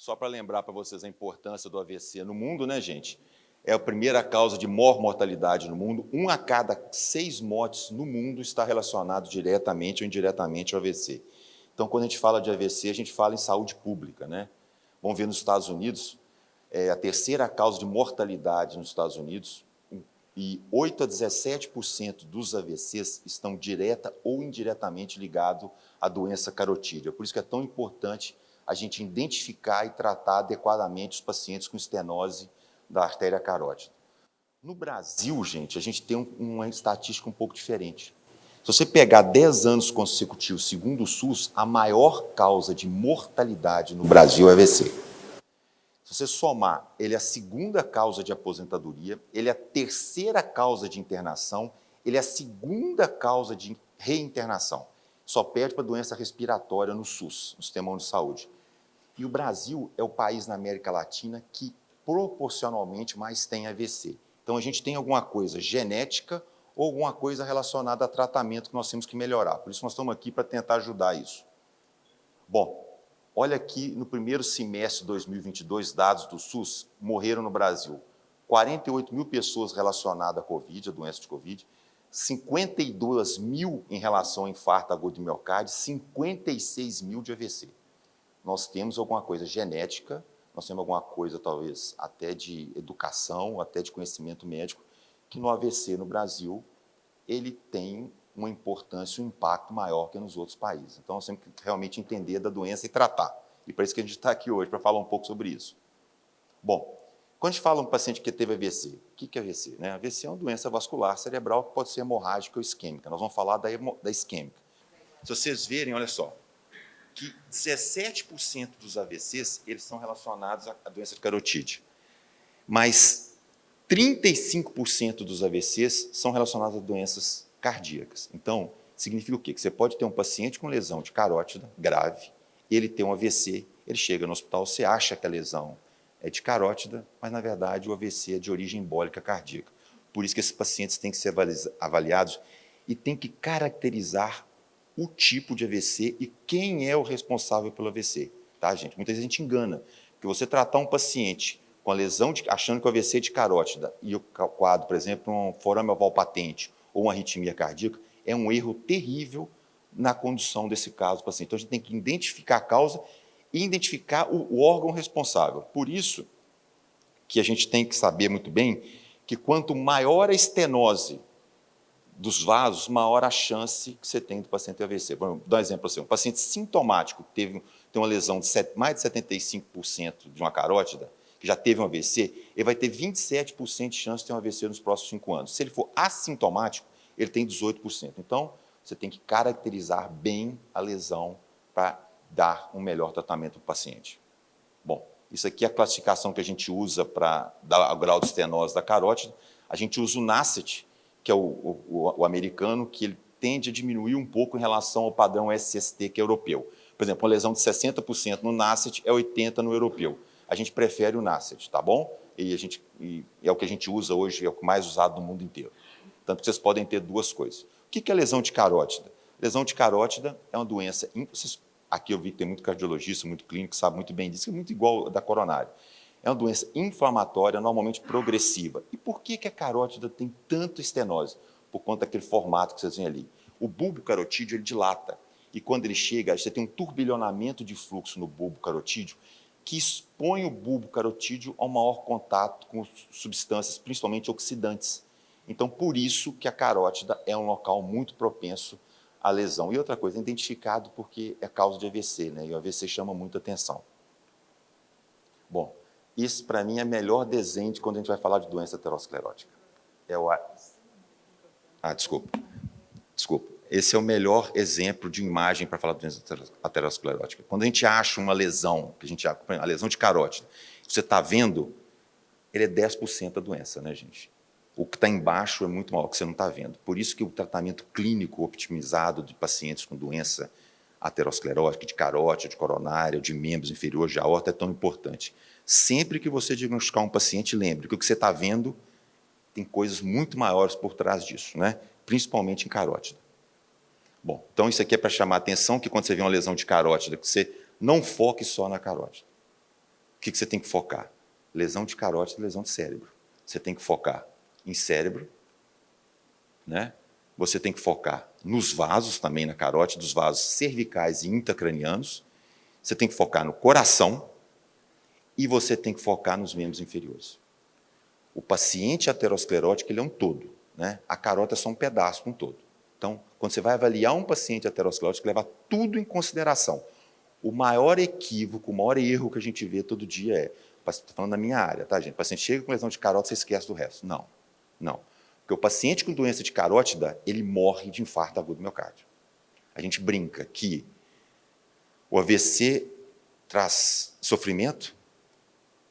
Só para lembrar para vocês a importância do AVC no mundo, né, gente? É a primeira causa de maior mortalidade no mundo. 1 a cada 6 mortes no mundo está relacionado diretamente ou indiretamente ao AVC. Então, quando a gente fala de AVC, a gente fala em saúde pública, né? Vamos ver nos Estados Unidos, é a terceira causa de mortalidade nos Estados Unidos, e 8 a 17% dos AVCs estão direta ou indiretamente ligados à doença carotídea. Por isso que é tão importante a gente identificar e tratar adequadamente os pacientes com estenose da artéria carótida. No Brasil, gente, a gente tem uma estatística um pouco diferente. Se você pegar 10 anos consecutivos, segundo o SUS, a maior causa de mortalidade no Brasil é AVC. Se você somar, ele é a segunda causa de aposentadoria, ele é a terceira causa de internação, ele é a segunda causa de reinternação. Só perde para doença respiratória no SUS, no Sistema Único de Saúde. E o Brasil é o país na América Latina que proporcionalmente mais tem AVC. Então, a gente tem alguma coisa genética ou alguma coisa relacionada a tratamento que nós temos que melhorar. Por isso, nós estamos aqui para tentar ajudar isso. Bom, olha aqui no primeiro semestre de 2022, dados do SUS, morreram no Brasil 48 mil pessoas relacionadas à Covid, a doença de Covid, 52 mil em relação ao infarto agudo de miocárdio, 56 mil de AVC. Nós temos alguma coisa genética, nós temos alguma coisa, talvez, até de educação, até de conhecimento médico, que no AVC no Brasil, ele tem uma importância, um impacto maior que nos outros países. Então, nós temos que realmente entender da doença e tratar. E para isso que a gente está aqui hoje, para falar um pouco sobre isso. Bom, quando a gente fala um paciente que teve AVC, o que é AVC? Né? AVC é uma doença vascular cerebral que pode ser hemorrágica ou isquêmica. Nós vamos falar da isquêmica. Se vocês verem, olha só, que 17% dos AVCs eles são relacionados à doença de carotídea, mas 35% dos AVCs são relacionados a doenças cardíacas. Então, significa o quê? Que você pode ter um paciente com lesão de carótida grave, ele tem um AVC, ele chega no hospital, você acha que a lesão é de carótida, mas, na verdade, o AVC é de origem embólica cardíaca. Por isso que esses pacientes têm que ser avaliados e têm que caracterizar o tipo de AVC e quem é o responsável pelo AVC. Tá, gente? Muitas vezes a gente engana, porque você tratar um paciente com a lesão, achando que o AVC é de carótida, e o quadro, por exemplo, um forame oval patente ou uma arritmia cardíaca, é um erro terrível na condução desse caso do paciente. Então, a gente tem que identificar a causa e identificar o órgão responsável. Por isso que a gente tem que saber muito bem que quanto maior a estenose dos vasos, maior a chance que você tem do paciente ter AVC. Vamos dar um exemplo assim, um paciente sintomático que tem uma lesão de mais de 75% de uma carótida, que já teve um AVC, ele vai ter 27% de chance de ter um AVC nos próximos 5 anos. Se ele for assintomático, ele tem 18%. Então, você tem que caracterizar bem a lesão para dar um melhor tratamento para o paciente. Bom, isso aqui é a classificação que a gente usa para dar o grau de estenose da carótida. A gente usa o NASCET, que é o americano, que ele tende a diminuir um pouco em relação ao padrão SST, que é europeu. Por exemplo, uma lesão de 60% no NASCET é 80% no europeu. A gente prefere o NASCET, tá bom? E é o que a gente usa hoje, é o mais usado no mundo inteiro. Tanto que vocês podem ter duas coisas. O que é lesão de carótida? Lesão de carótida é uma doença... Aqui eu vi que tem muito cardiologista, muito clínico, que sabe muito bem disso, é muito igual da coronária. É uma doença inflamatória, normalmente progressiva. E por que a carótida tem tanta estenose? Por conta daquele formato que vocês veem ali. O bulbo carotídeo, ele dilata. E quando ele chega, você tem um turbilhonamento de fluxo no bulbo carotídeo que expõe o bulbo carotídeo ao maior contato com substâncias, principalmente oxidantes. Então, por isso que a carótida é um local muito propenso à lesão. E outra coisa, é identificado porque é causa de AVC, né? E o AVC chama muita atenção. Bom, isso, para mim, é o melhor desenho de quando a gente vai falar de doença aterosclerótica. Desculpa. Esse é o melhor exemplo de imagem para falar de doença aterosclerótica. Quando a gente acha uma lesão, a lesão de carótida, você está vendo, ele é 10% da doença, né, gente? O que está embaixo é muito maior, que você não está vendo. Por isso que o tratamento clínico optimizado de pacientes com doença aterosclerótica, de carótida, de coronária, de membros inferiores de aorta é tão importante. Sempre que você diagnosticar um paciente, lembre que o que você está vendo tem coisas muito maiores por trás disso, né? Principalmente em carótida. Bom, então isso aqui é para chamar a atenção que quando você vê uma lesão de carótida, que você não foque só na carótida. que você tem que focar? Lesão de carótida e lesão de cérebro. Você tem que focar em cérebro, né? Você tem que focar nos vasos também, na carótida, dos vasos cervicais e intracranianos. Você tem que focar no coração e você tem que focar nos membros inferiores. O paciente aterosclerótico ele é um todo, né? A carótida é só um pedaço de um todo. Então, quando você vai avaliar um paciente aterosclerótico, leva tudo em consideração. O maior equívoco, o maior erro que a gente vê todo dia é, estou falando da minha área, tá, gente? O paciente chega com lesão de carótida, você esquece do resto. Não, não. Porque o paciente com doença de carótida, ele morre de infarto agudo do miocárdio. A gente brinca que o AVC traz sofrimento,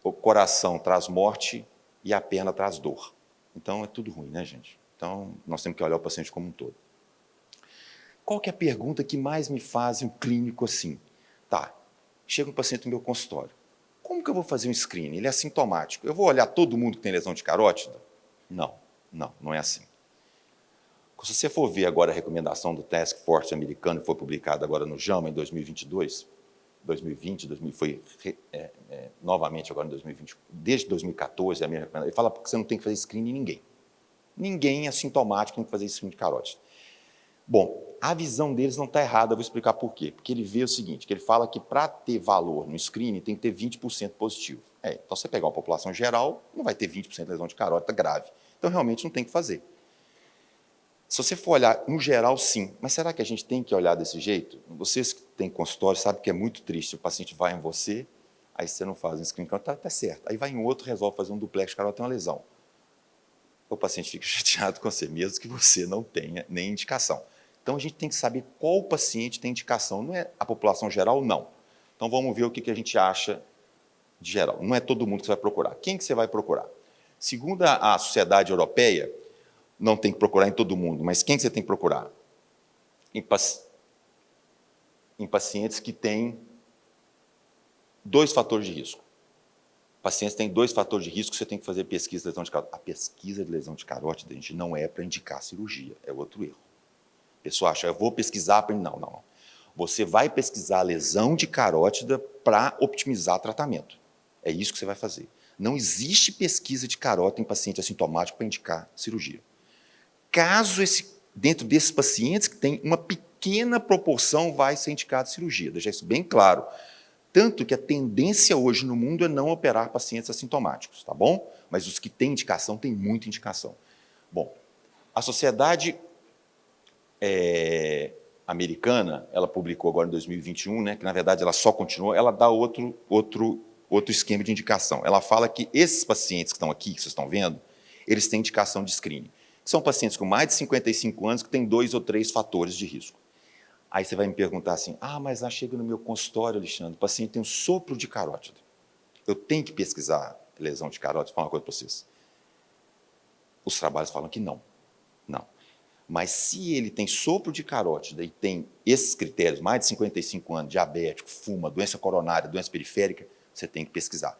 o coração traz morte e a perna traz dor. Então, é tudo ruim, né, gente? Então, nós temos que olhar o paciente como um todo. Qual que é a pergunta que mais me faz um clínico assim? Tá, chega um paciente no meu consultório. Como que eu vou fazer um screening? Ele é assintomático. Eu vou olhar todo mundo que tem lesão de carótida? Não, não é assim. Se você for ver agora a recomendação do Task Force americano, que foi publicada agora no JAMA em 2022, 2020, foi novamente agora em 2020, desde 2014, ele fala que você não tem que fazer screening em ninguém. Ninguém assintomático tem que fazer screening de carótida. Bom, a visão deles não está errada, eu vou explicar por quê. Porque ele vê o seguinte, que ele fala que para ter valor no screening tem que ter 20% positivo. Então, se você pegar uma população geral, não vai ter 20% de lesão de carótida grave. Então, realmente não tem que fazer. Se você for olhar, no geral, sim. Mas será que a gente tem que olhar desse jeito? Vocês que têm consultório sabem que é muito triste. O paciente vai em você, aí você não faz um screening, tá certo. Aí vai em outro, resolve fazer um duplex de carótida, tem uma lesão. O paciente fica chateado com você, mesmo que você não tenha nem indicação. Então, a gente tem que saber qual paciente tem indicação. Não é a população geral, não. Então, vamos ver o que a gente acha de geral. Não é todo mundo que você vai procurar. Quem que você vai procurar? Segundo a Sociedade Europeia, não tem que procurar em todo mundo, mas quem que você tem que procurar? Em pacientes que têm 2 fatores de risco. Pacientes têm 2 fatores de risco, você tem que fazer pesquisa de lesão de carótida. A pesquisa de lesão de carótida, gente, não é para indicar cirurgia, é outro erro. A pessoa acha, eu vou pesquisar para... Não. Você vai pesquisar a lesão de carótida para optimizar tratamento. É isso que você vai fazer. Não existe pesquisa de carótida em paciente assintomático para indicar cirurgia. Caso dentro desses pacientes que tem uma pequena proporção vai ser indicado cirurgia, deixar isso bem claro. Tanto que a tendência hoje no mundo é não operar pacientes assintomáticos, tá bom? Mas os que têm indicação, têm muita indicação. Bom, a sociedade americana, ela publicou agora em 2021, né, que na verdade ela só continuou, ela dá outro esquema de indicação. Ela fala que esses pacientes que estão aqui, que vocês estão vendo, eles têm indicação de screening. São pacientes com mais de 55 anos que têm 2 ou 3 fatores de risco. Aí você vai me perguntar assim, mas chega no meu consultório, Alexandre, o paciente tem um sopro de carótida. Eu tenho que pesquisar lesão de carótida? Vou falar uma coisa para vocês. Os trabalhos falam que não. Mas se ele tem sopro de carótida e tem esses critérios, mais de 55 anos, diabético, fuma, doença coronária, doença periférica, você tem que pesquisar.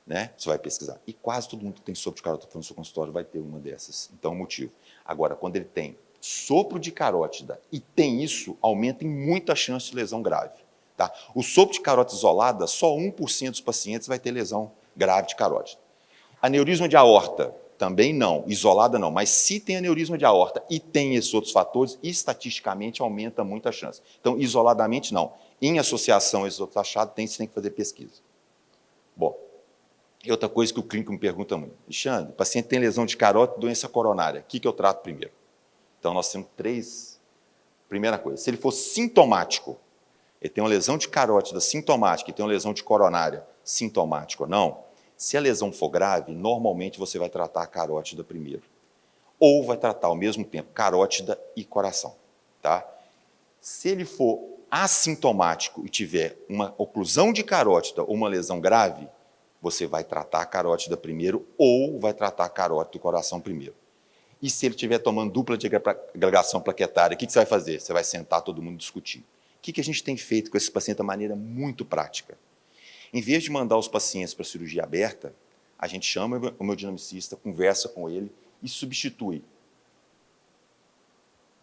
Né? Você vai pesquisar. E quase todo mundo que tem sopro de carótida no seu consultório vai ter uma dessas. Então, é o motivo. Agora, quando ele tem sopro de carótida e tem isso, aumenta em muito a chance de lesão grave. Tá? O sopro de carótida isolada, só 1% dos pacientes vai ter lesão grave de carótida. Aneurisma de aorta, também não, isolada não, mas se tem aneurisma de aorta e tem esses outros fatores, estatisticamente aumenta muito a chance. Então, isoladamente não. Em associação a esses outros achados, você tem que fazer pesquisa. Bom, e outra coisa que o clínico me pergunta muito, Alexandre, o paciente tem lesão de carótida e doença coronária, o que eu trato primeiro? Então, nós temos 3. Primeira coisa, se ele for sintomático, ele tem uma lesão de carótida sintomática e tem uma lesão de coronária sintomática ou não, se a lesão for grave, normalmente você vai tratar a carótida primeiro. Ou vai tratar ao mesmo tempo carótida e coração. Tá? Se ele for assintomático e tiver uma oclusão de carótida ou uma lesão grave, você vai tratar a carótida primeiro ou vai tratar a carótida do coração primeiro. E se ele estiver tomando dupla de agregação plaquetária, o que você vai fazer? Você vai sentar todo mundo discutir. O que a gente tem feito com esse paciente de maneira muito prática? Em vez de mandar os pacientes para a cirurgia aberta, a gente chama o meu dinamicista, conversa com ele e substitui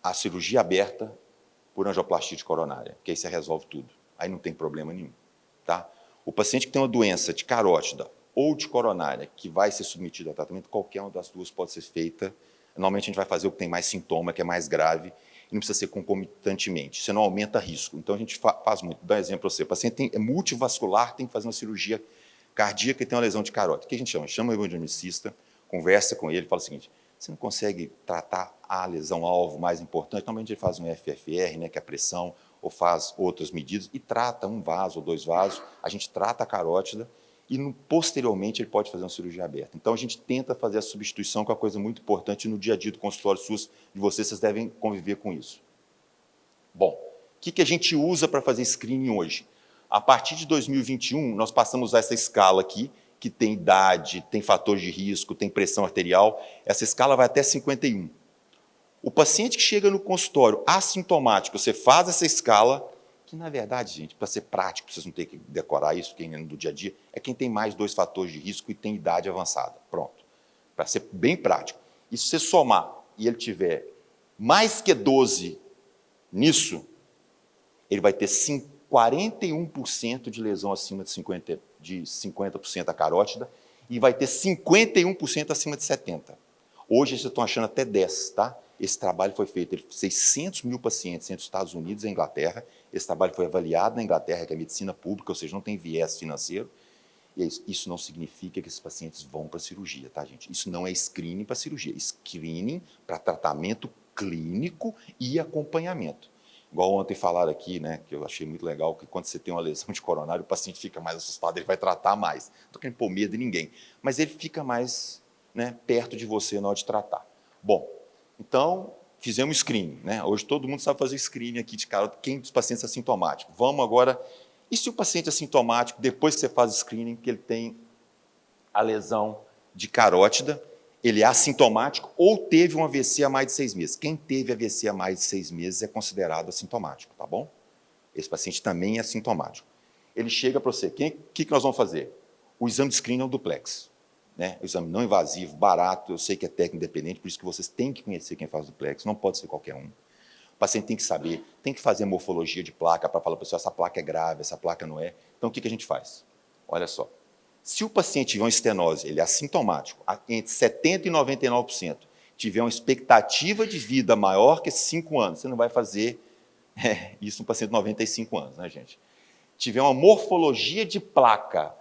a cirurgia aberta por angioplastia de coronária, que aí você resolve tudo. Aí não tem problema nenhum. Tá? O paciente que tem uma doença de carótida ou de coronária, que vai ser submetido a tratamento, qualquer uma das duas pode ser feita. Normalmente a gente vai fazer o que tem mais sintoma, que é mais grave, e não precisa ser concomitantemente, você não aumenta risco. Então a gente faz muito. Dá um exemplo para você, o paciente é multivascular, tem que fazer uma cirurgia cardíaca e tem uma lesão de carótida. O que a gente chama? Chama o hemodinamicista, conversa com ele, fala o seguinte: você não consegue tratar a lesão-alvo mais importante? Normalmente ele faz um FFR, né, que é a pressão, ou faz outras medidas, e trata um vaso ou dois vasos, a gente trata a carótida, e posteriormente ele pode fazer uma cirurgia aberta. Então a gente tenta fazer a substituição, que é uma coisa muito importante no dia a dia do consultório SUS de vocês, vocês devem conviver com isso. Bom, o que a gente usa para fazer screening hoje? A partir de 2021, nós passamos a essa escala aqui, que tem idade, tem fatores de risco, tem pressão arterial, essa escala vai até 51. O paciente que chega no consultório assintomático, você faz essa escala, que na verdade, gente, para ser prático, vocês não tem que decorar isso, quem é do dia a dia, é quem tem mais 2 fatores de risco e tem idade avançada. Pronto. Para ser bem prático. E se você somar e ele tiver mais que 12 nisso, ele vai ter 41% de lesão acima de 50% a carótida e vai ter 51% acima de 70%. Hoje, vocês estão achando até 10%, tá? Esse trabalho foi feito em 600 mil pacientes entre os Estados Unidos e a Inglaterra. Esse trabalho foi avaliado na Inglaterra, que é medicina pública, ou seja, não tem viés financeiro. E isso não significa que esses pacientes vão para a cirurgia, tá, gente? Isso não é screening para cirurgia, é screening para tratamento clínico e acompanhamento. Igual ontem falaram aqui, né, que eu achei muito legal, que quando você tem uma lesão de coronário, o paciente fica mais assustado, ele vai tratar mais. Não estou querendo pôr medo em ninguém, mas ele fica mais, né, perto de você na hora de tratar. Bom, então, fizemos screening, né? Hoje todo mundo sabe fazer screening aqui de cara, quem dos pacientes assintomáticos. Vamos agora, e se o paciente assintomático, depois que você faz o screening, que ele tem a lesão de carótida, ele é assintomático ou teve um AVC há mais de 6 meses. Quem teve AVC há mais de 6 meses é considerado assintomático, tá bom? Esse paciente também é assintomático. Ele chega para você, o que nós vamos fazer? O exame de screening é o duplex. Né? O exame não invasivo, barato, eu sei que é técnico independente, por isso que vocês têm que conhecer quem faz o duplex, não pode ser qualquer um. O paciente tem que saber, tem que fazer morfologia de placa para falar para o pessoal, essa placa é grave, essa placa não é. Então, o que a gente faz? Olha só, se o paciente tiver uma estenose, ele é assintomático, entre 70% e 99%, tiver uma expectativa de vida maior que 5 anos, você não vai fazer isso no paciente de 95 anos, né, gente? Tiver uma morfologia de placa,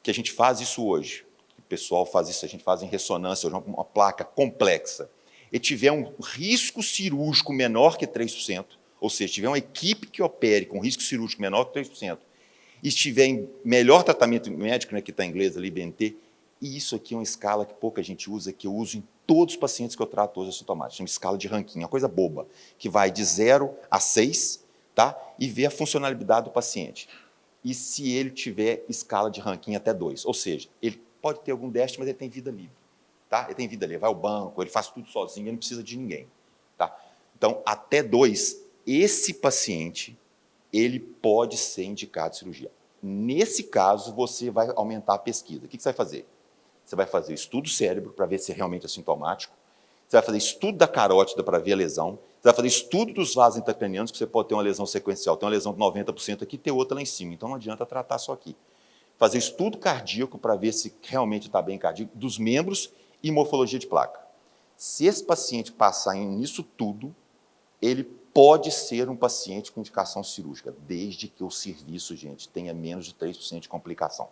que a gente faz isso hoje, o pessoal faz isso, a gente faz em ressonância, uma placa complexa, e tiver um risco cirúrgico menor que 3%, ou seja, tiver uma equipe que opere com risco cirúrgico menor que 3%, e estiver em melhor tratamento médico, né, que está em inglês ali, BNT, e isso aqui é uma escala que pouca gente usa, que eu uso em todos os pacientes que eu trato hoje assintomáticos, uma escala de ranking, uma coisa boba, que vai de 0 a 6, tá? E vê a funcionalidade do paciente. E se ele tiver escala de ranking até 2, ou seja, ele pode ter algum déficit, mas ele tem vida livre, tá? Ele tem vida livre, vai ao banco, ele faz tudo sozinho, ele não precisa de ninguém, tá? Então, até 2, esse paciente, ele pode ser indicado cirurgia. Nesse caso, você vai aumentar a pesquisa. O que você vai fazer? Você vai fazer estudo do cérebro para ver se é realmente assintomático, você vai fazer estudo da carótida para ver a lesão, você vai fazer estudo dos vasos intracranianos, que você pode ter uma lesão sequencial, tem uma lesão de 90% aqui, ter outra lá em cima, então não adianta tratar só aqui. Fazer estudo cardíaco para ver se realmente está bem cardíaco, dos membros e morfologia de placa. Se esse paciente passar nisso tudo, ele pode ser um paciente com indicação cirúrgica, desde que o serviço, gente, tenha menos de 3% de complicação.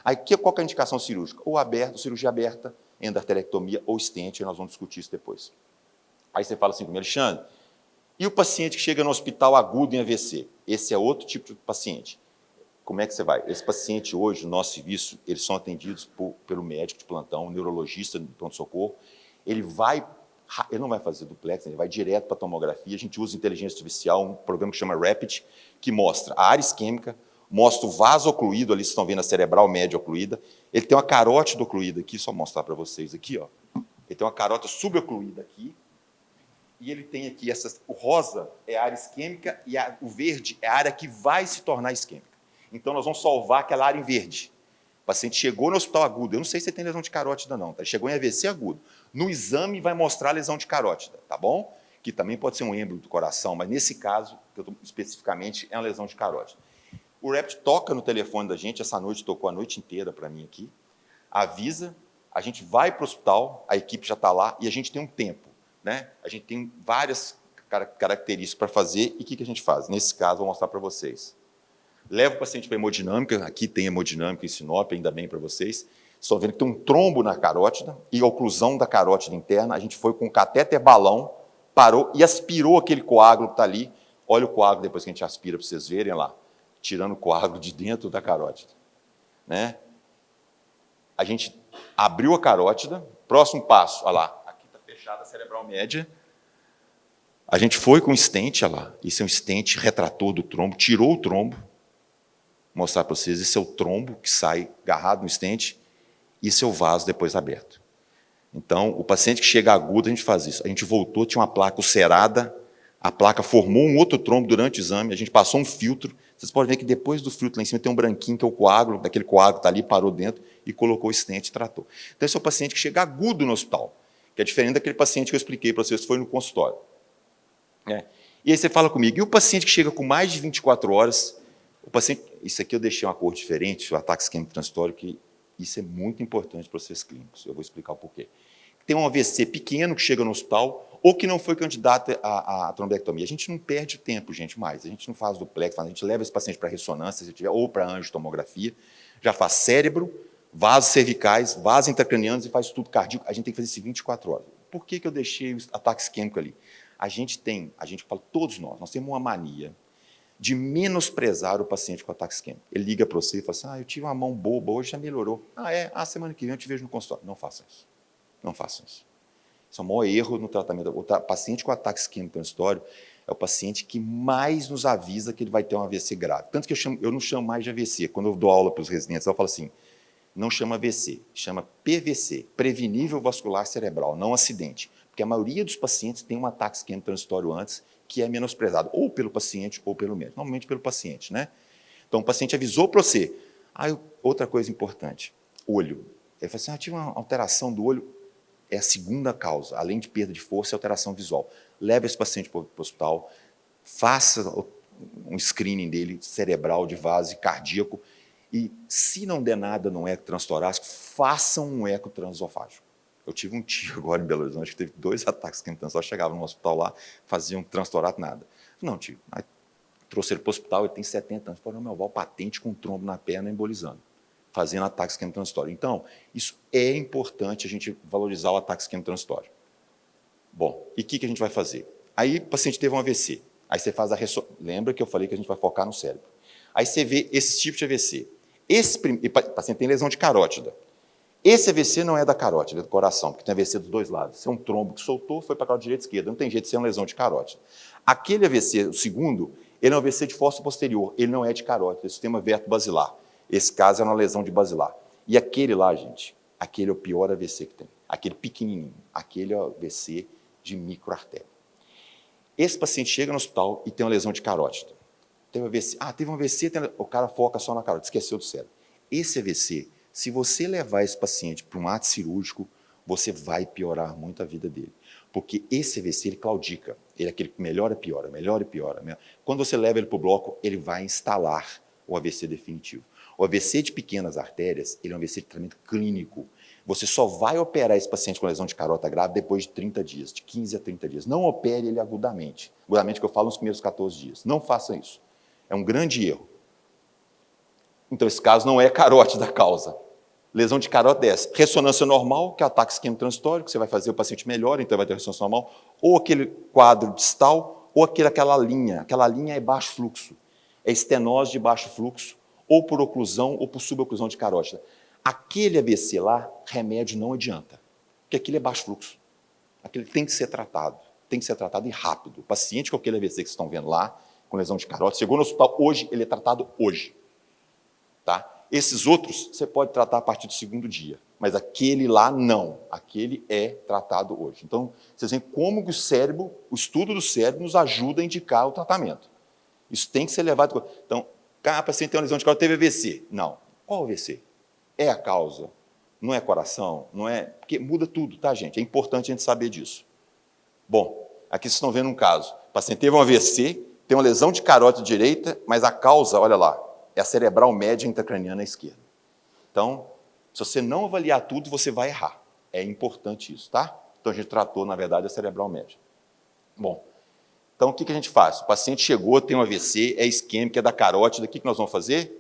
Aí, qual que é a indicação cirúrgica? Ou aberto, cirurgia aberta, endarterectomia ou stent, nós vamos discutir isso depois. Aí você fala assim comigo, Alexandre, e o paciente que chega no hospital agudo em AVC? Esse é outro tipo de paciente. Como é que você vai? Esse paciente hoje, no nosso serviço, eles são atendidos pelo médico de plantão, neurologista de pronto-socorro, ele não vai fazer duplex, ele vai direto para a tomografia, a gente usa inteligência artificial, um programa que chama Rapid, que mostra a área isquêmica, mostra o vaso ocluído, ali vocês estão vendo a cerebral média ocluída, ele tem uma carótida ocluída aqui, só mostrar para vocês aqui, ó. Ele tem uma carótida subocluída aqui, e ele tem aqui, o rosa é a área isquêmica e o verde é a área que vai se tornar isquêmica. Então, nós vamos salvar aquela área em verde. O paciente chegou no hospital agudo, eu não sei se ele tem lesão de carótida não, tá? Ele chegou em AVC agudo. No exame vai mostrar a lesão de carótida, tá bom? Que também pode ser um êmbolo do coração, mas nesse caso, especificamente, é uma lesão de carótida. O Rapid toca no telefone da gente, essa noite tocou a noite inteira para mim aqui, avisa, a gente vai para o hospital, a equipe já está lá e a gente tem um tempo, né? A gente tem várias características para fazer e o que a gente faz? Nesse caso, vou mostrar para vocês. Leva o paciente para a hemodinâmica, aqui tem hemodinâmica em Sinop, ainda bem para vocês. Estão vendo que tem um trombo na carótida e a oclusão da carótida interna. A gente foi com um catéter balão, parou e aspirou aquele coágulo que está ali. Olha o coágulo depois que a gente aspira, para vocês verem lá, tirando o coágulo de dentro da carótida. Né? A gente abriu a carótida, próximo passo, olha lá, aqui está fechada a cerebral média. A gente foi com um stent, olha lá, isso é um stent retrator do trombo, tirou o trombo, mostrar para vocês, esse é o trombo que sai agarrado no stent, isso é o vaso depois aberto. Então, o paciente que chega agudo, a gente faz isso. A gente voltou, tinha uma placa ulcerada, a placa formou um outro trombo durante o exame, a gente passou um filtro, vocês podem ver que depois do filtro lá em cima tem um branquinho, que é o coágulo, daquele coágulo está ali, parou dentro e colocou o stent e tratou. Então, esse é o paciente que chega agudo no hospital, que é diferente daquele paciente que eu expliquei para vocês, que foi no consultório. E aí você fala comigo, e o paciente que chega com mais de 24 horas, o paciente, isso aqui eu deixei uma cor diferente, o ataque isquêmico transitório, que isso é muito importante para vocês clínicos, eu vou explicar o porquê. Tem um AVC pequeno que chega no hospital, ou que não foi candidato à trombectomia. A gente não perde tempo, gente, mais. A gente não faz duplex, a gente leva esse paciente para ressonância, se tiver, ou para angiotomografia, já faz cérebro, vasos cervicais, vasos intracranianos e faz estudo cardíaco. A gente tem que fazer isso 24 horas. Por que eu deixei o ataque isquêmico ali? A gente fala, todos nós temos uma mania de menosprezar o paciente com ataque isquêmico. Ele liga para você e fala assim, eu tive uma mão boba, hoje já melhorou. Semana que vem eu te vejo no consultório. Não façam isso. Não façam isso. Isso é o maior erro no tratamento. O paciente com ataque isquêmico transitório é o paciente que mais nos avisa que ele vai ter um AVC grave. Tanto que eu não chamo mais de AVC. Quando eu dou aula para os residentes, eu falo assim, não chama AVC, chama PVC, prevenível vascular cerebral, não acidente. Porque a maioria dos pacientes tem um ataque isquêmico transitório antes, que é menosprezado, ou pelo paciente ou pelo médico. Normalmente pelo paciente, né? Então, o paciente avisou para você. Outra coisa importante, olho. Ele fala assim, tive uma alteração do olho, é a segunda causa, além de perda de força, é alteração visual. Leve esse paciente para o hospital, faça um screening dele, cerebral, de vaso, cardíaco, e se não der nada no eco transtorácico, façam um eco transesofágico. Eu tive um tio agora em Belo Horizonte que teve 2 ataques isquêmicos transitórios, chegava no hospital lá, fazia um transtorato, nada. Não, tio, aí trouxe ele para o hospital, ele tem 70 anos, falou, meu avó patente com um trombo na perna embolizando, fazendo ataque isquêmico transitório. Então, isso é importante a gente valorizar o ataque isquêmico transitório. Bom, e o que a gente vai fazer? Aí o paciente teve um AVC, aí você faz a ressonância, lembra que eu falei que a gente vai focar no cérebro. Aí você vê esse tipo de AVC. O paciente tem lesão de carótida. Esse AVC não é da carótida, é do coração, porque tem AVC dos dois lados. Esse é um trombo que soltou, foi para a carótida direita e esquerda. Não tem jeito de ser uma lesão de carótida. Aquele AVC, o segundo, ele é um AVC de fossa posterior, ele não é de carótida, é sistema vertebro-basilar. Esse caso é uma lesão de basilar. E aquele lá, gente, aquele é o pior AVC que tem. Aquele pequenininho, aquele é o AVC de microartéria. Esse paciente chega no hospital e tem uma lesão de carótida. Teve um AVC, o cara foca só na carótida, esqueceu do cérebro. Esse AVC, se você levar esse paciente para um ato cirúrgico, você vai piorar muito a vida dele. Porque esse AVC, ele claudica. Ele é aquele que melhora e piora, melhora e piora. Quando você leva ele para o bloco, ele vai instalar o AVC definitivo. O AVC de pequenas artérias, ele é um AVC de tratamento clínico. Você só vai operar esse paciente com lesão de carótida grave depois de 30 dias, de 15 a 30 dias. Não opere ele agudamente. Agudamente que eu falo nos primeiros 14 dias. Não façam isso. É um grande erro. Então, esse caso não é carótida a causa. Lesão de carótida é essa. Ressonância normal, que é o ataque isquêmico transitório, que você vai fazer o paciente melhor, então vai ter ressonância normal, ou aquele quadro distal, ou aquela linha. Aquela linha é baixo fluxo. É estenose de baixo fluxo, ou por oclusão, ou por suboclusão de carótida. Aquele AVC lá, remédio não adianta, porque aquilo é baixo fluxo. Aquele tem que ser tratado e rápido. O paciente com aquele AVC que vocês estão vendo lá, com lesão de carótida, chegou no hospital hoje, ele é tratado hoje. Tá? Esses outros, você pode tratar a partir do segundo dia, mas aquele lá, não. Aquele é tratado hoje. Então, vocês veem como o estudo do cérebro nos ajuda a indicar o tratamento. Isso tem que ser levado... Então, o paciente tem uma lesão de carótida, teve AVC. Não. Qual AVC? É a causa? Não é coração? Não é... Porque muda tudo, tá, gente? É importante a gente saber disso. Bom, aqui vocês estão vendo um caso. O paciente teve um AVC, tem uma lesão de carótida direita, mas a causa, olha lá, é a cerebral média intracraniana esquerda. Então, se você não avaliar tudo, você vai errar. É importante isso, tá? Então, a gente tratou, na verdade, a cerebral média. Bom, então, o que a gente faz? O paciente chegou, tem um AVC, é isquêmico, é da carótida, o que nós vamos fazer?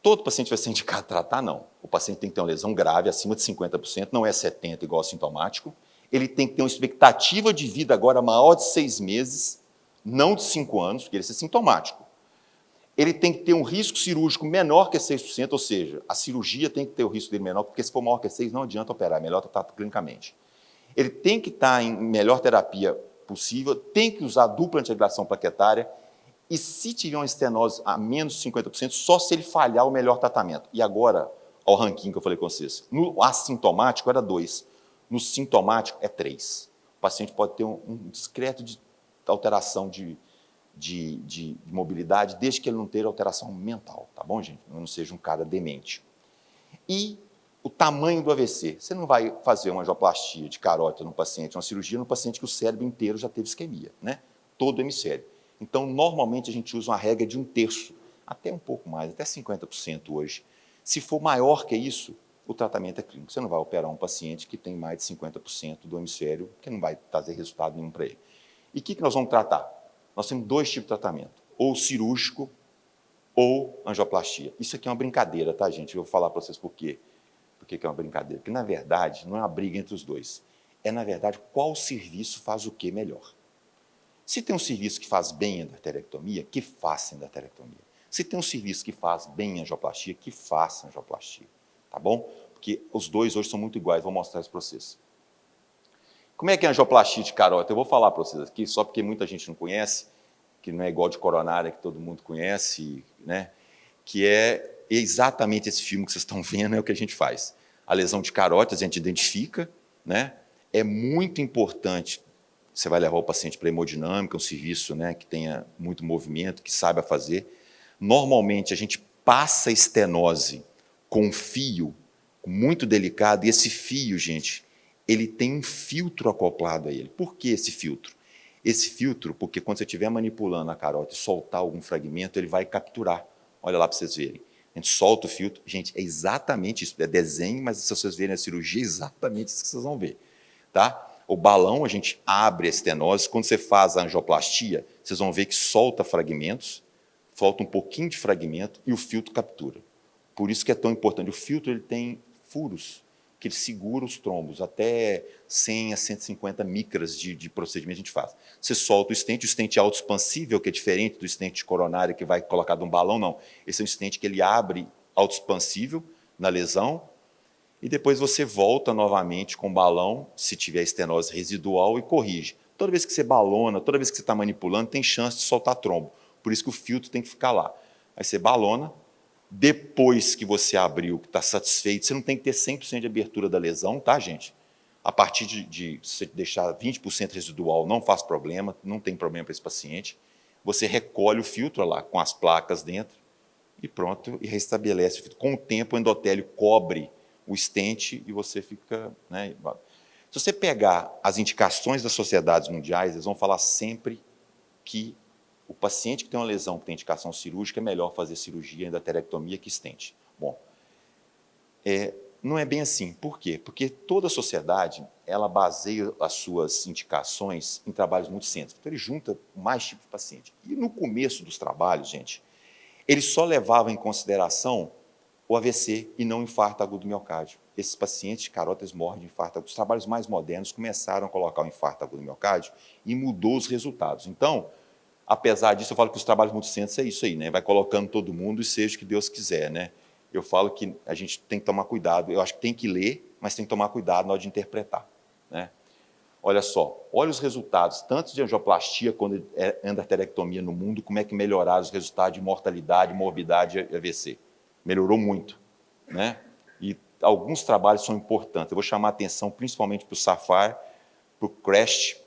Todo paciente vai ser indicado tratar? Não. O paciente tem que ter uma lesão grave, acima de 50%, não é 70% igual sintomático. Ele tem que ter uma expectativa de vida agora maior de 6 meses, não de 5 anos, porque ele é sintomático. Ele tem que ter um risco cirúrgico menor que 6%, ou seja, a cirurgia tem que ter o risco dele menor, porque se for maior que 6%, não adianta operar, é melhor tratar clinicamente. Ele tem que estar em melhor terapia possível, tem que usar dupla antiagregação plaquetária, e se tiver uma estenose a menos de 50%, só se ele falhar o melhor tratamento. E agora, ao ranking que eu falei com vocês, no assintomático era 2, no sintomático é 3. O paciente pode ter um discreto de alteração de mobilidade, desde que ele não tenha alteração mental, tá bom, gente? Não seja um cara demente. E o tamanho do AVC. Você não vai fazer uma angioplastia de carótida no paciente, uma cirurgia no paciente que o cérebro inteiro já teve isquemia, né? Todo o hemisfério. Então, normalmente, a gente usa uma regra de 1/3, até um pouco mais, até 50% hoje. Se for maior que isso, o tratamento é clínico. Você não vai operar um paciente que tem mais de 50% do hemisfério, que não vai trazer resultado nenhum para ele. E o que nós vamos tratar? Nós temos 2 tipos de tratamento, ou cirúrgico ou angioplastia. Isso aqui é uma brincadeira, tá, gente? Eu vou falar para vocês por quê. Por que é uma brincadeira? Porque, na verdade, não é uma briga entre os dois. É, na verdade, qual serviço faz o que melhor. Se tem um serviço que faz bem a endarterectomia, que faça endarterectomia. Se tem um serviço que faz bem a angioplastia, que faça angioplastia. Tá bom? Porque os dois hoje são muito iguais, vou mostrar isso para vocês. Como é que é a angioplastia de carótida? Eu vou falar para vocês aqui, só porque muita gente não conhece, que não é igual de coronária, que todo mundo conhece, né? Que é exatamente esse filme que vocês estão vendo, é o que a gente faz. A lesão de carótida a gente identifica, né? É muito importante, você vai levar o paciente para a hemodinâmica, um serviço, né, que tenha muito movimento, que saiba fazer. Normalmente, a gente passa a estenose com um fio muito delicado, e esse fio, gente, ele tem um filtro acoplado a ele. Por que esse filtro? Esse filtro, porque quando você estiver manipulando a carótida e soltar algum fragmento, ele vai capturar. Olha lá para vocês verem. A gente solta o filtro. Gente, é exatamente isso. É desenho, mas se vocês verem a cirurgia, é exatamente isso que vocês vão ver. Tá? O balão, a gente abre a estenose. Quando você faz a angioplastia, vocês vão ver que solta fragmentos, falta um pouquinho de fragmento e o filtro captura. Por isso que é tão importante. O filtro ele tem furos, que ele segura os trombos, até 100 a 150 micras de procedimento a gente faz. Você solta o stent autoexpansível, que é diferente do stent coronário que vai colocar num balão, não. Esse é um stent que ele abre autoexpansível na lesão, e depois você volta novamente com o balão, se tiver estenose residual, e corrige. Toda vez que você balona, toda vez que você está manipulando, tem chance de soltar trombo. Por isso que o filtro tem que ficar lá. Aí você balona, depois que você abriu, que está satisfeito, você não tem que ter 100% de abertura da lesão, tá, gente? A partir de você deixar 20% residual, não faz problema, não tem problema para esse paciente. Você recolhe o filtro lá, com as placas dentro, e pronto, e restabelece o filtro. Com o tempo, o endotélio cobre o stent e você fica... Né? Se você pegar as indicações das sociedades mundiais, eles vão falar sempre que o paciente que tem uma lesão que tem indicação cirúrgica, é melhor fazer cirurgia endarterectomia que stent. Bom, não é bem assim. Por quê? Porque toda a sociedade, ela baseia as suas indicações em trabalhos muito cêntricos. Então, ele junta mais tipos de paciente. E no começo dos trabalhos, gente, eles só levavam em consideração o AVC e não o infarto agudo do miocárdio. Esses pacientes de carótidas morrem de infarto agudo. Os trabalhos mais modernos começaram a colocar o infarto agudo do miocárdio e mudou os resultados. Então, apesar disso, eu falo que os trabalhos multicêntricos é isso aí, né? Vai colocando todo mundo e seja o que Deus quiser, né? Eu falo que a gente tem que tomar cuidado, eu acho que tem que ler, mas tem que tomar cuidado na hora de interpretar, né? Olha só, olha os resultados, tanto de angioplastia quanto de endarterectomia no mundo, como é que melhoraram os resultados de mortalidade, morbidade e AVC. Melhorou muito, né? E alguns trabalhos são importantes. Eu vou chamar a atenção principalmente para o SAPPHIRE, para o CREST,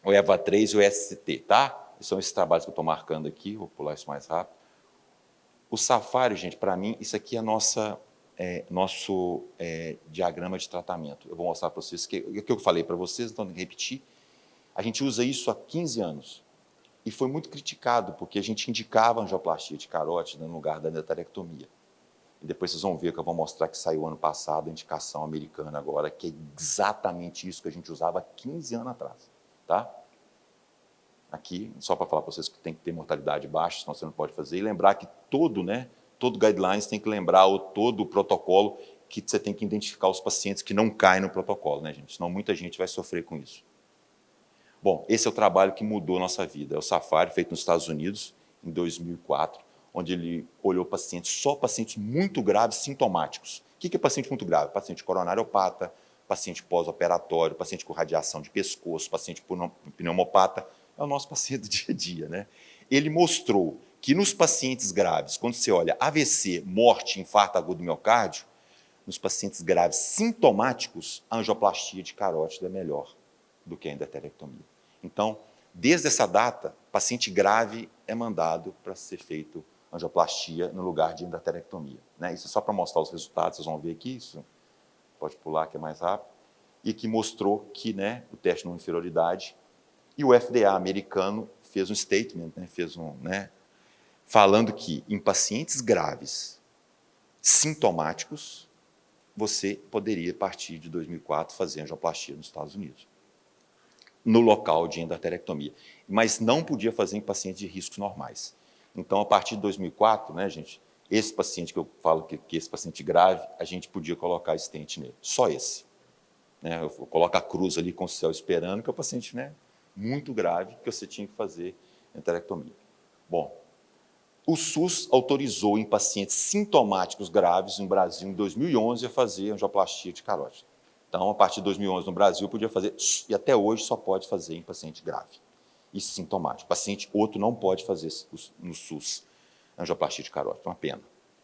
o EVA3 e o SCT, tá? São esses trabalhos que eu estou marcando aqui, vou pular isso mais rápido. O SAPPHIRE, gente, para mim, isso aqui é nosso diagrama de tratamento. Eu vou mostrar para vocês, o que eu falei para vocês, então, repetir. A gente usa isso há 15 anos. E foi muito criticado, porque a gente indicava angioplastia de carótida no lugar da endarterectomia. E depois vocês vão ver que eu vou mostrar que saiu ano passado a indicação americana agora, que é exatamente isso que a gente usava há 15 anos atrás. Tá? Aqui, só para falar para vocês que tem que ter mortalidade baixa, senão você não pode fazer. E lembrar que todo guidelines tem que lembrar, ou todo o protocolo, que você tem que identificar os pacientes que não caem no protocolo, né, gente? Senão muita gente vai sofrer com isso. Bom, esse é o trabalho que mudou a nossa vida. É o Safari, feito nos Estados Unidos, em 2004, onde ele olhou só pacientes muito graves, sintomáticos. O que é paciente muito grave? Paciente coronariopata, paciente pós-operatório, paciente com radiação de pescoço, paciente pneumopata. É o nosso paciente do dia a dia, né? Ele mostrou que nos pacientes graves, quando você olha AVC, morte, infarto agudo do miocárdio, nos pacientes graves sintomáticos, a angioplastia de carótida é melhor do que a endarterectomia. Então, desde essa data, paciente grave é mandado para ser feito angioplastia no lugar de endarterectomia. Né? Isso é só para mostrar os resultados, vocês vão ver aqui, isso pode pular que é mais rápido, e que mostrou que, né, o teste de não inferioridade, e o FDA americano fez um statement, né, falando que em pacientes graves, sintomáticos, você poderia, a partir de 2004, fazer angioplastia nos Estados Unidos, no local de endarterectomia, mas não podia fazer em pacientes de riscos normais. Então, a partir de 2004, né, gente, esse paciente que eu falo que esse paciente grave, a gente podia colocar stent nele, só esse. Né, eu coloco a cruz ali com o céu esperando, que é o paciente, né, muito grave, que você tinha que fazer endarterectomia. Bom, o SUS autorizou em pacientes sintomáticos graves no Brasil, em 2011, a fazer angioplastia de carótida. Então, a partir de 2011, no Brasil, podia fazer, e até hoje só pode fazer em paciente grave e sintomático. Paciente outro não pode fazer no SUS angioplastia de carótida, uma pena.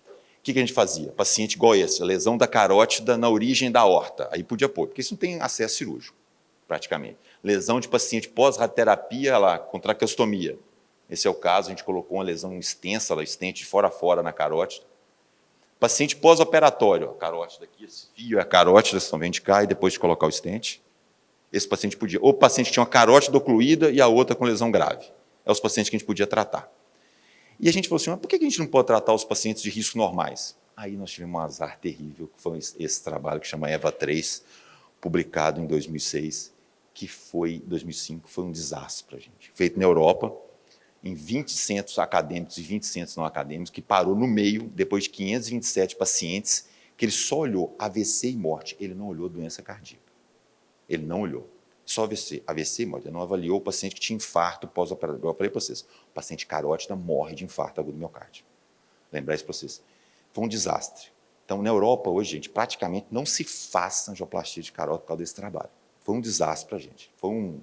O que a gente fazia? Paciente igual esse, lesão da carótida na origem da aorta, aí podia pôr, porque isso não tem acesso cirúrgico, praticamente. Lesão de paciente pós-radioterapia, lá, com traqueostomia. Esse é o caso, a gente colocou uma lesão extensa, stent de fora a fora na carótida. Paciente pós-operatório, a carótida aqui, esse fio é a carótida, vocês estão vendo de cá, e depois de colocar o stent. Esse paciente podia, ou o paciente tinha uma carótida ocluída e a outra com lesão grave. É os pacientes que a gente podia tratar. E a gente falou assim, mas por que a gente não pode tratar os pacientes de risco normais? Aí nós tivemos um azar terrível, que foi esse trabalho que chama EVA3, publicado em 2006, que foi, 2005, foi um desastre para a gente. Feito na Europa, em 20 centros acadêmicos e 20 centros não acadêmicos, que parou no meio, depois de 527 pacientes, que ele só olhou AVC e morte, ele não olhou doença cardíaca. Ele não olhou. Só AVC, AVC e morte. Ele não avaliou o paciente que tinha infarto pós-operatório. Eu falei para vocês, o paciente carótida morre de infarto agudo do miocárdio. Lembrar isso para vocês. Foi um desastre. Então, na Europa, hoje, gente, praticamente não se faz angioplastia de carótida por causa desse trabalho. Foi um desastre para a gente. Foi um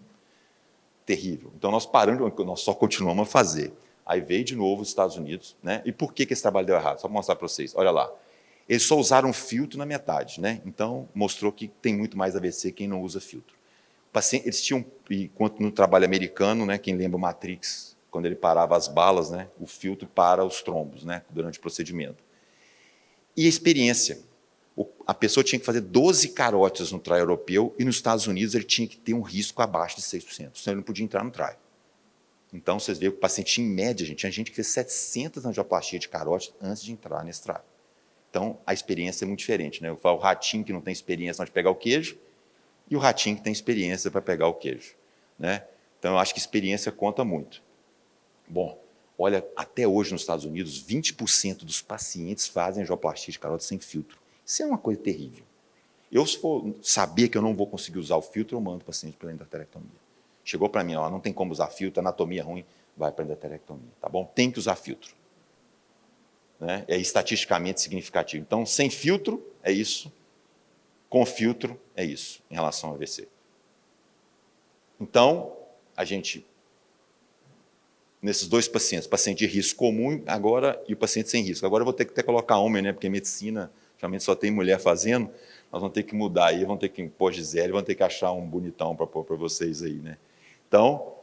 terrível. Então, nós paramos, nós só continuamos a fazer. Aí veio de novo os Estados Unidos, né? E por que esse trabalho deu errado? Só para mostrar para vocês. Olha lá. Eles só usaram filtro na metade, né? Então, mostrou que tem muito mais AVC quem não usa filtro. Eles tinham, enquanto no trabalho americano, né, quem lembra o Matrix, quando ele parava as balas, né, o filtro para os trombos, né, durante o procedimento. E a experiência. A pessoa tinha que fazer 12 carótidas no trial europeu e nos Estados Unidos ele tinha que ter um risco abaixo de 6%, senão ele não podia entrar no trial. Então, vocês veem que o paciente, em média, tinha gente que fez 700 angioplastias de carótida antes de entrar nesse trial. Então, a experiência é muito diferente. Né? Eu falo o ratinho que não tem experiência na hora de pegar o queijo e o ratinho que tem experiência para pegar o queijo. Né? Então, eu acho que experiência conta muito. Bom, olha, até hoje nos Estados Unidos, 20% dos pacientes fazem angioplastia de carótida sem filtro. Isso é uma coisa terrível. Eu, se for saber que eu não vou conseguir usar o filtro, eu mando o paciente para a endarterectomia. Chegou para mim, ó, não tem como usar filtro, anatomia é ruim, vai para a endarterectomia. Tá bom? Tem que usar filtro. Né? É estatisticamente significativo. Então, sem filtro, é isso. Com filtro, é isso, em relação ao AVC. Então, a gente, nesses dois pacientes, paciente de risco comum agora e o paciente sem risco. Agora eu vou ter que até colocar homem, né? Porque medicina, geralmente só tem mulher fazendo, nós vamos ter que mudar aí, vamos ter que pôr Gisele, vamos ter que achar um bonitão para pôr para vocês aí, né? Então,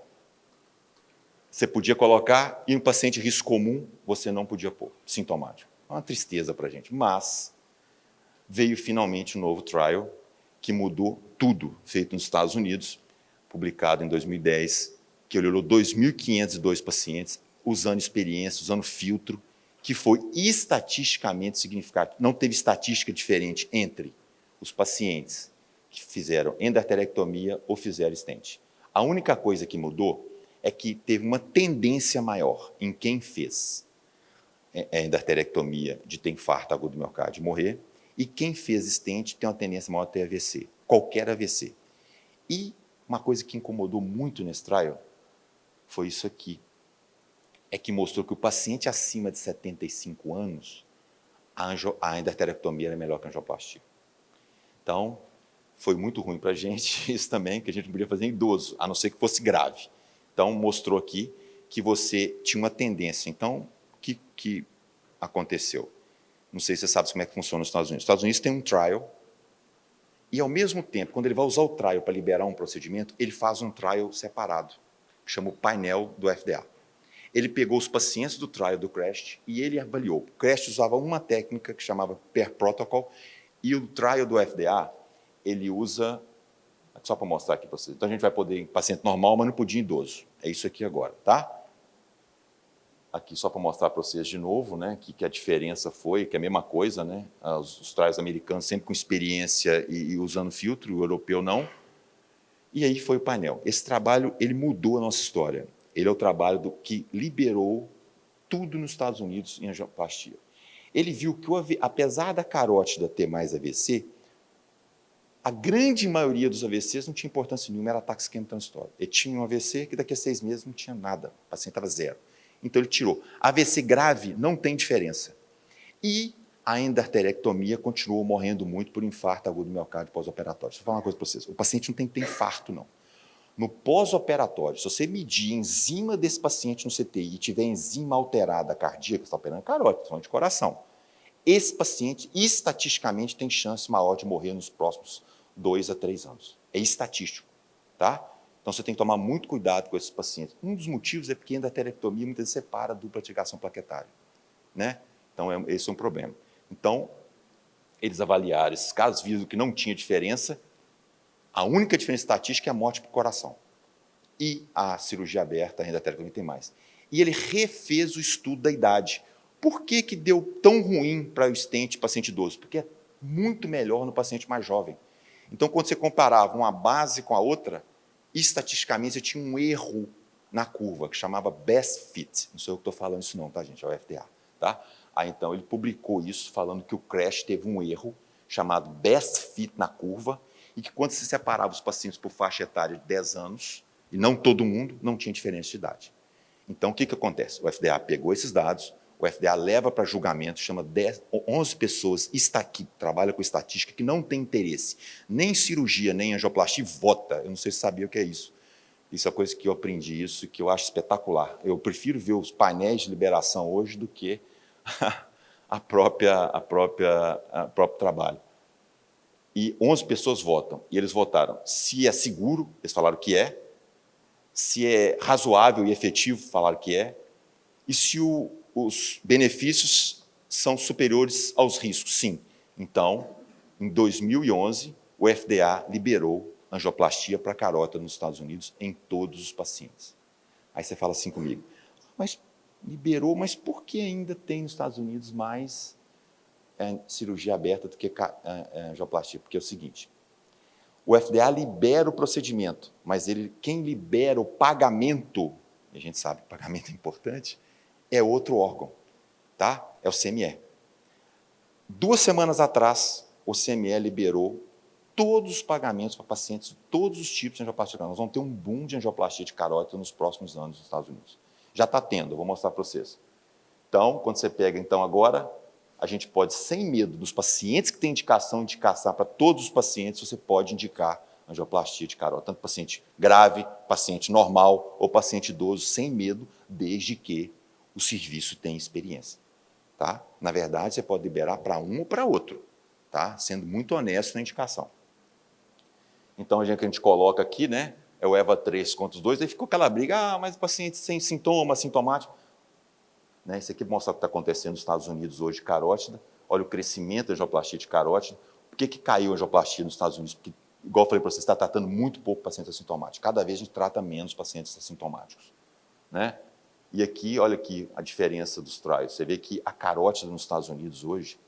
você podia colocar, e no paciente de risco comum, você não podia pôr, sintomático. É uma tristeza para a gente, mas veio finalmente um novo trial que mudou tudo, feito nos Estados Unidos, publicado em 2010, que ele olhou 2.502 pacientes, usando experiência, usando filtro, que foi estatisticamente significativo. Não teve estatística diferente entre os pacientes que fizeram endarterectomia ou fizeram stent. A única coisa que mudou é que teve uma tendência maior em quem fez endarterectomia de ter infarto agudo do miocárdio e morrer, e quem fez stent tem uma tendência maior a ter AVC, qualquer AVC. E uma coisa que incomodou muito nesse trial foi isso aqui, é que mostrou que o paciente acima de 75 anos, a endarterectomia era melhor que a angioplastia. Então, foi muito ruim para a gente isso também, que a gente não podia fazer em idoso, a não ser que fosse grave. Então, mostrou aqui que você tinha uma tendência. Então, o que aconteceu? Não sei se você sabe como é que funciona nos Estados Unidos. Nos Estados Unidos tem um trial, e ao mesmo tempo, quando ele vai usar o trial para liberar um procedimento, ele faz um trial separado, que chama o painel do FDA. Ele pegou os pacientes do trial do CREST e ele avaliou. O CREST usava uma técnica que chamava per protocol, e o trial do FDA, ele usa, só para mostrar aqui para vocês, então a gente vai poder em paciente normal, mas não podia em idoso. É isso aqui agora, tá? Aqui só para mostrar para vocês de novo, né, que a diferença foi, que é a mesma coisa, né, os trials americanos sempre com experiência e usando filtro, o europeu não. E aí foi o painel. Esse trabalho, ele mudou a nossa história. Ele é o trabalho que liberou tudo nos Estados Unidos em angioplastia. Ele viu que, apesar da carótida ter mais AVC, a grande maioria dos AVCs não tinha importância nenhuma, era ataque isquêmico transitório. Ele tinha um AVC que daqui a 6 meses não tinha nada, o paciente estava zero. Então ele tirou. AVC grave não tem diferença. E a endarterectomia continuou morrendo muito por infarto agudo do miocárdio pós-operatório. Deixa eu falar uma coisa para vocês. O paciente não tem que ter infarto, não. No pós-operatório, se você medir a enzima desse paciente no CTI e tiver enzima alterada cardíaca, você está operando carótida, falando de coração. Esse paciente, estatisticamente, tem chance maior de morrer nos próximos 2 a 3 anos. É estatístico, tá? Então, você tem que tomar muito cuidado com esses pacientes. Um dos motivos é porque a endarterectomia muitas vezes separa a dupla ligação plaquetária, né? Então, esse é um problema. Então, eles avaliaram esses casos, viram que não tinha diferença. A única diferença estatística é a morte por coração. E a cirurgia aberta, a endarterectomia tem mais. E ele refez o estudo da idade. Por que deu tão ruim para o stent paciente idoso? Porque é muito melhor no paciente mais jovem. Então, quando você comparava uma base com a outra, estatisticamente você tinha um erro na curva, que chamava best fit. Não sou eu que estou falando isso não, tá, gente? É o FDA. Tá? Aí, então, ele publicou isso, falando que o CRASH teve um erro chamado best fit na curva, e que quando se separava os pacientes por faixa etária de 10 anos, e não todo mundo, não tinha diferença de idade. Então, o que acontece? O FDA pegou esses dados, o FDA leva para julgamento, chama 11 pessoas que trabalham com estatística, que não tem interesse, nem em cirurgia, nem em angioplastia, e vota. Eu não sei se você sabia o que é isso. Isso é coisa que eu aprendi, isso que eu acho espetacular. Eu prefiro ver os painéis de liberação hoje do que o próprio trabalho. E 11 pessoas votam, e eles votaram se é seguro, eles falaram que é, se é razoável e efetivo, falaram que é, e se os benefícios são superiores aos riscos, sim. Então, em 2011, o FDA liberou angioplastia para carótida nos Estados Unidos em todos os pacientes. Aí você fala assim comigo, mas liberou, mas por que ainda tem nos Estados Unidos mais cirurgia aberta do que angioplastia? Porque é o seguinte, o FDA libera o procedimento, mas quem libera o pagamento, e a gente sabe que o pagamento é importante, é outro órgão, tá? É o CME. 2 semanas atrás, o CME liberou todos os pagamentos para pacientes de todos os tipos de angioplastia. Nós vamos ter um boom de angioplastia de carótida nos próximos anos nos Estados Unidos. Já está tendo, eu vou mostrar para vocês. Então, quando você pega, então, agora, a gente pode, sem medo, dos pacientes que têm indicação para todos os pacientes, você pode indicar angioplastia de carótida, tanto paciente grave, paciente normal ou paciente idoso, sem medo, desde que o serviço tenha experiência. Tá? Na verdade, você pode liberar para um ou para outro, tá? Sendo muito honesto na indicação. Então, a gente coloca aqui, né, é o EVA 3 contra os 2, aí ficou aquela briga, mas o paciente sem sintoma, assintomático. Né, isso aqui mostra o que está acontecendo nos Estados Unidos hoje de carótida. Olha o crescimento da angioplastia de carótida. Por que caiu a angioplastia nos Estados Unidos? Porque igual eu falei para você, está tratando muito pouco pacientes assintomáticos. Cada vez a gente trata menos pacientes assintomáticos, né? E aqui, olha aqui a diferença dos trials. Você vê que a carótida nos Estados Unidos hoje,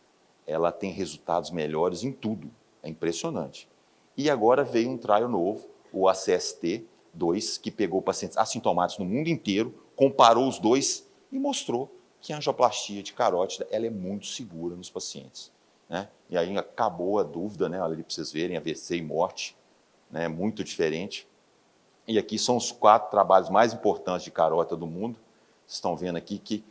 ela tem resultados melhores em tudo. É impressionante. E agora veio um trial novo, o ACST-2, que pegou pacientes assintomáticos no mundo inteiro, comparou os dois e mostrou que a angioplastia de carótida ela é muito segura nos pacientes, né? E aí acabou a dúvida, né? Olha ali para vocês verem, AVC e morte, né? Muito diferente. E aqui são os 4 trabalhos mais importantes de carótida do mundo. Vocês estão vendo aqui que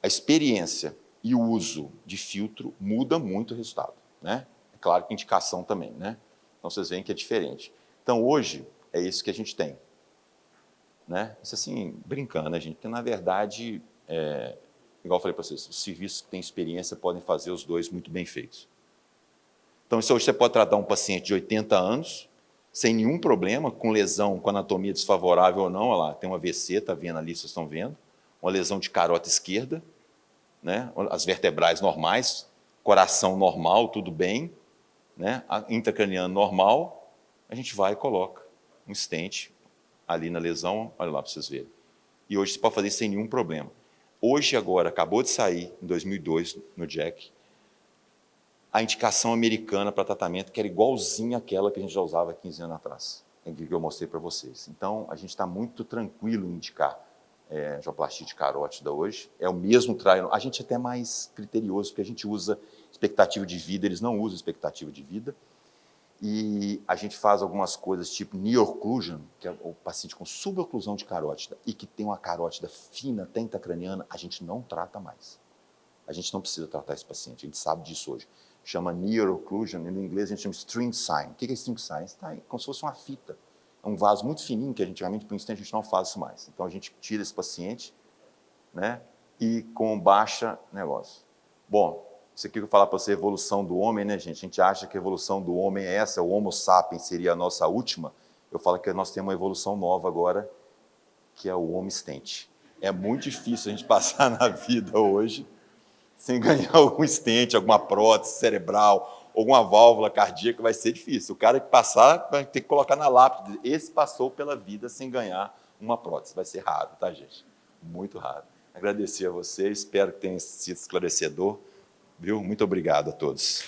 a experiência e o uso de filtro muda muito o resultado, né? É claro que indicação também, né? Então, vocês veem que é diferente. Então, hoje, é isso que a gente tem, né? Isso assim, brincando, né, gente? Porque, na verdade, igual eu falei para vocês, os serviços que têm experiência podem fazer os dois muito bem feitos. Então, isso hoje você pode tratar um paciente de 80 anos, sem nenhum problema, com lesão, com anatomia desfavorável ou não, olha lá, tem um AVC, está vendo ali, vocês estão vendo, uma lesão de carota esquerda, né? As vertebrais normais, coração normal, tudo bem, né? Intracraniano normal, a gente vai e coloca um stent ali na lesão, olha lá para vocês verem. E hoje você pode fazer sem nenhum problema. Hoje, agora, acabou de sair, em 2002, no JACC, a indicação americana para tratamento, que era igualzinha àquela que a gente já usava 15 anos atrás, que eu mostrei para vocês. Então, a gente está muito tranquilo em indicar angioplastia de carótida hoje. É o mesmo trial. A gente é até mais criterioso, porque a gente usa expectativa de vida, eles não usam expectativa de vida. E a gente faz algumas coisas tipo near occlusion, que é o paciente com suboclusão de carótida e que tem uma carótida fina, até intracraniana, a gente não trata mais. A gente não precisa tratar esse paciente, a gente sabe disso hoje. Chama near occlusion, e no inglês a gente chama string sign. O que é string sign? Está como se fosse uma fita. É um vaso muito fininho, que antigamente, por instante, a gente não faz isso mais. Então, a gente tira esse paciente, né, e com baixa negócio. Bom, isso aqui que eu vou falar para você, evolução do homem, né, gente? A gente acha que a evolução do homem é essa, o Homo sapiens seria a nossa última. Eu falo que nós temos uma evolução nova agora, que é o Homo stent. É muito difícil a gente passar na vida hoje sem ganhar algum stent, alguma prótese cerebral, alguma válvula cardíaca, vai ser difícil. O cara que passar vai ter que colocar na lápide, esse passou pela vida sem ganhar uma prótese. Vai ser raro, tá, gente? Muito raro. Agradecer a vocês, espero que tenha sido esclarecedor, viu? Muito obrigado a todos.